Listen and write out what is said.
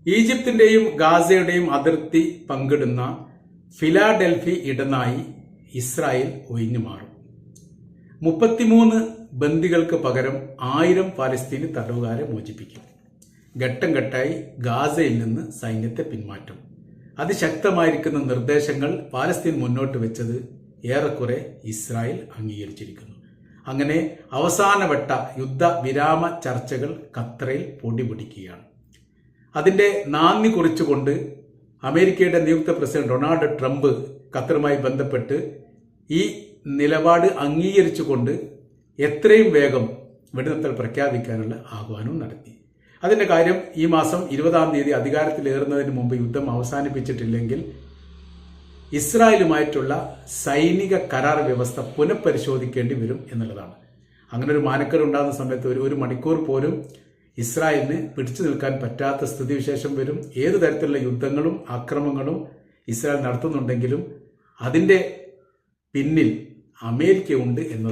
ഈജിപ്തിന്റെയും ഗാസയുടെയും അതിർത്തി പങ്കിടുന്ന ഫിലാഡൽഫി ഇടനാഴി ഇസ്രായേൽ ഒഴിഞ്ഞു മാറും. 33 ബന്ദികൾക്ക് പകരം 1000 പാലസ്തീനി തടവുകാരെ മോചിപ്പിക്കും. ഘട്ടം ഘട്ടമായി ഗാസയിൽ നിന്ന് സൈന്യത്തെ പിന്മാറ്റും. അതിശക്തമായിരിക്കുന്ന നിർദ്ദേശങ്ങൾ പാലസ്തീൻ മുന്നോട്ട് വെച്ചത് ഏറെക്കുറെ ഇസ്രായേൽ അംഗീകരിച്ചിരിക്കുന്നു. അങ്ങനെ അവസാനവട്ട യുദ്ധവിരാമ ചർച്ചകൾ ഖത്തറിൽ പൊടിപൊടിക്കുകയാണ്. അതിന്റെ നാന്ദി കുറിച്ചുകൊണ്ട് അമേരിക്കയുടെ നിയുക്ത പ്രസിഡന്റ് ഡൊണാൾഡ് ട്രംപ് ഖത്തറുമായി ബന്ധപ്പെട്ട് ഈ നിലപാട് അംഗീകരിച്ചുകൊണ്ട് എത്രയും വേഗം വെടിനിർത്തൽ പ്രഖ്യാപിക്കാനുള്ള ആഹ്വാനവും നടത്തി. അതിന്റെ കാര്യം ഈ മാസം 20-ാം തീയതി അധികാരത്തിലേറുന്നതിന് മുമ്പ് യുദ്ധം അവസാനിപ്പിച്ചിട്ടില്ലെങ്കിൽ ഇസ്രായേലുമായിട്ടുള്ള സൈനിക കരാർ വ്യവസ്ഥ പുനഃപരിശോധിക്കേണ്ടി വരും എന്നുള്ളതാണ്. അങ്ങനെ ഒരു മാനക്കേട് ഉണ്ടാകുന്ന സമയത്ത് ഒരു മണിക്കൂർ പോലും ഇസ്രായേലിന് പിടിച്ചു നിൽക്കാൻ പറ്റാത്ത സ്ഥിതിവിശേഷം വരും. ഏതു തരത്തിലുള്ള യുദ്ധങ്ങളും ആക്രമണങ്ങളും ഇസ്രായേൽ നടത്തുന്നുണ്ടെങ്കിലും അതിന്റെ പിന്നിൽ അമേരിക്ക ഉണ്ട് എന്നത്